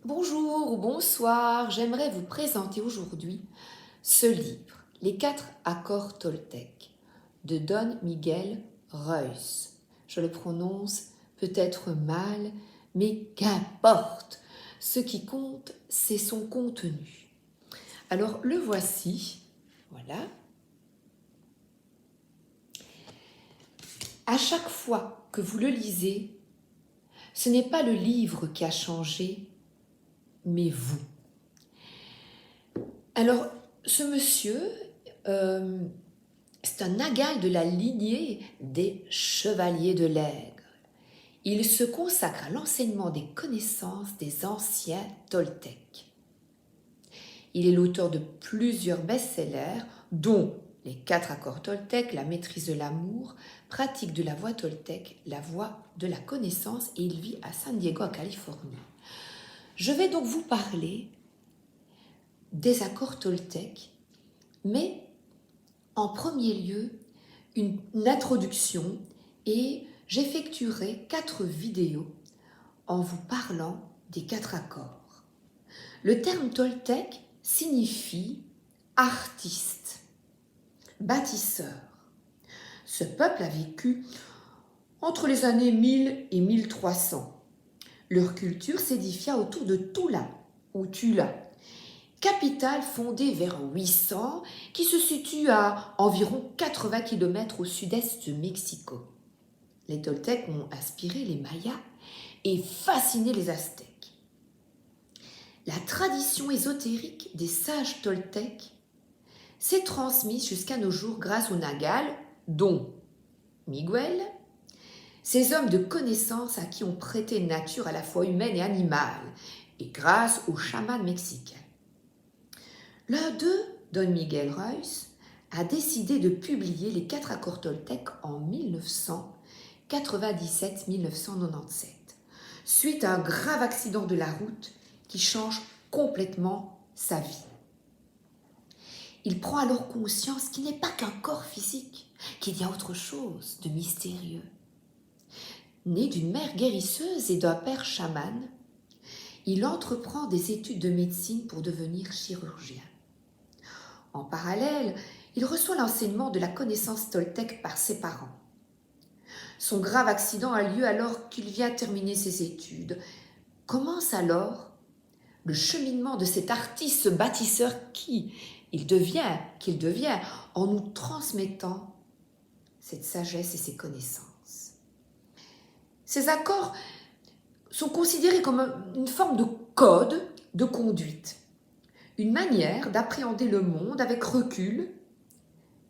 Bonjour ou bonsoir, j'aimerais vous présenter aujourd'hui ce livre, Les 4 accords Toltec, de Don Miguel Ruiz. Je le prononce peut-être mal, mais qu'importe. Ce qui compte, c'est son contenu. Alors le voici, voilà. À chaque fois que vous le lisez, ce n'est pas le livre qui a changé, mais vous. Alors, ce monsieur, c'est un Naga de la lignée des chevaliers de l'Aigle. Il se consacre à l'enseignement des connaissances des anciens Toltecs. Il est l'auteur de plusieurs best-sellers, dont Les 4 accords Toltec, La maîtrise de l'amour, Pratique de la voie Toltec, La voie de la connaissance, et il vit à San Diego, en Californie. Je vais donc vous parler des accords Toltec, mais en premier lieu, une introduction, et j'effectuerai 4 vidéos en vous parlant des 4 accords. Le terme Toltec signifie artiste, bâtisseur. Ce peuple a vécu entre les années 1000 et 1300. Leur culture s'édifia autour de Tula, ou Tula, capitale fondée vers 800, qui se situe à environ 80 km au sud-est de Mexico. Les Toltecs ont inspiré les Mayas et fasciné les Aztèques. La tradition ésotérique des sages Toltecs s'est transmise jusqu'à nos jours grâce aux Nagals, dont Miguel, ces hommes de connaissance à qui on prêtait une nature à la fois humaine et animale, et grâce aux chamans mexicains. L'un d'eux, Don Miguel Ruiz, a décidé de publier les 4 accords Toltec en 1997-1997, suite à un grave accident de la route qui change complètement sa vie. Il prend alors conscience qu'il n'est pas qu'un corps physique, qu'il y a autre chose de mystérieux. Né d'une mère guérisseuse et d'un père chaman, il entreprend des études de médecine pour devenir chirurgien. En parallèle, il reçoit l'enseignement de la connaissance Toltec par ses parents. Son grave accident a lieu alors qu'il vient terminer ses études. Commence alors le cheminement de cet artiste bâtisseur qu'il devient en nous transmettant cette sagesse et ces connaissances. Ces accords sont considérés comme une forme de code de conduite, une manière d'appréhender le monde avec recul,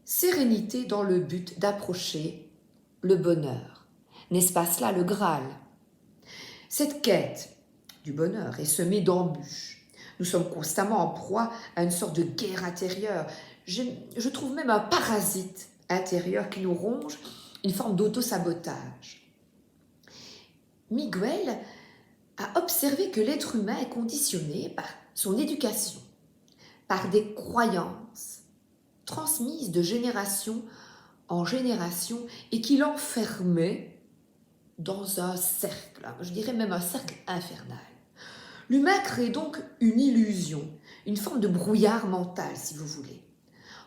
sérénité dans le but d'approcher le bonheur. N'est-ce pas cela le Graal? Cette quête du bonheur est semée d'embûches. Nous sommes constamment en proie à une sorte de guerre intérieure. Je trouve même un parasite intérieur qui nous ronge, une forme d'auto-sabotage. Miguel a observé que l'être humain est conditionné par son éducation, par des croyances transmises de génération en génération et qui l'enfermait dans un cercle, je dirais même un cercle infernal. L'humain crée donc une illusion, une forme de brouillard mental, si vous voulez.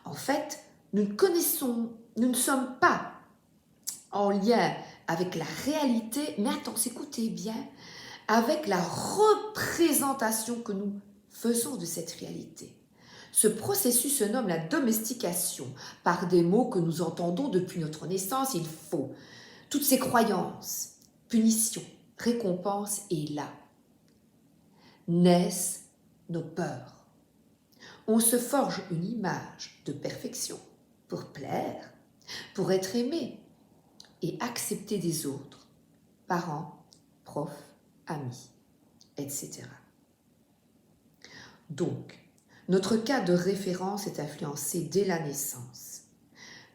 En fait, nous ne sommes pas en lien avec la réalité, mais attention, écoutez bien, avec la représentation que nous faisons de cette réalité. Ce processus se nomme la domestication, par des mots que nous entendons depuis notre naissance. Il faut toutes ces croyances, punition, récompense, et là naissent nos peurs. On se forge une image de perfection pour plaire, pour être aimé et accepté des autres, parents, profs, amis, etc. Donc, notre cas de référence est influencé dès la naissance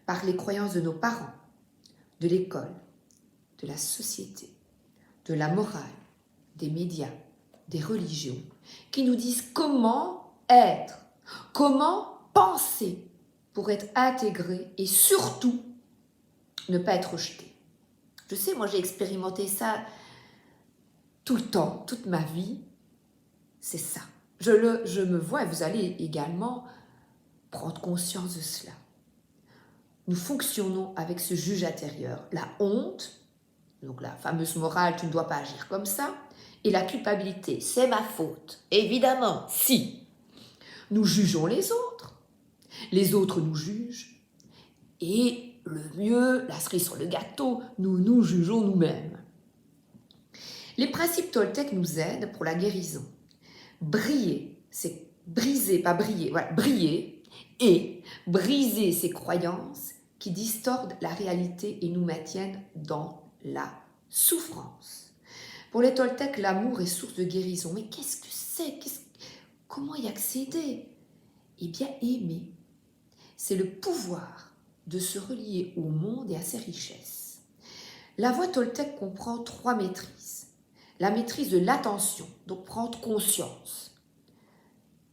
par les croyances de nos parents, de l'école, de la société, de la morale, des médias, des religions, qui nous disent comment être, comment penser pour être intégré et surtout ne pas être rejeté. Je sais, moi j'ai expérimenté ça tout le temps, toute ma vie, c'est ça. Je me vois et vous allez également prendre conscience de cela. Nous fonctionnons avec ce juge intérieur. La honte, donc la fameuse morale, tu ne dois pas agir comme ça, et la culpabilité, c'est ma faute. Évidemment, si nous jugeons les autres nous jugent, et le mieux, la cerise sur le gâteau, nous nous jugeons nous-mêmes. Les principes Toltec nous aident pour la guérison. Briller, c'est briser, pas briller, voilà, briller et briser ces croyances qui distordent la réalité et nous maintiennent dans la souffrance. Pour les Toltecs, l'amour est source de guérison. Mais qu'est-ce que c'est? Comment y accéder? Eh bien, aimer, c'est le pouvoir de se relier au monde et à ses richesses. La voie Toltec comprend 3 maîtrises. La maîtrise de l'attention, donc prendre conscience,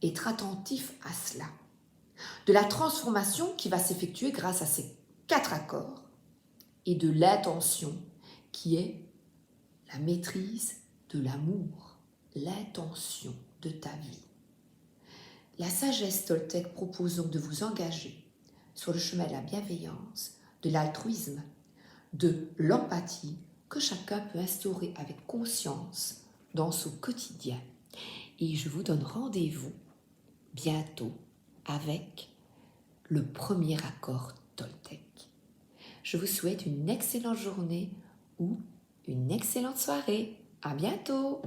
être attentif à cela. De la transformation qui va s'effectuer grâce à ces 4 accords et de l'intention qui est la maîtrise de l'amour, l'intention de ta vie. La sagesse Toltec propose donc de vous engager sur le chemin de la bienveillance, de l'altruisme, de l'empathie que chacun peut instaurer avec conscience dans son quotidien. Et je vous donne rendez-vous bientôt avec le premier accord Toltec. Je vous souhaite une excellente journée ou une excellente soirée. À bientôt!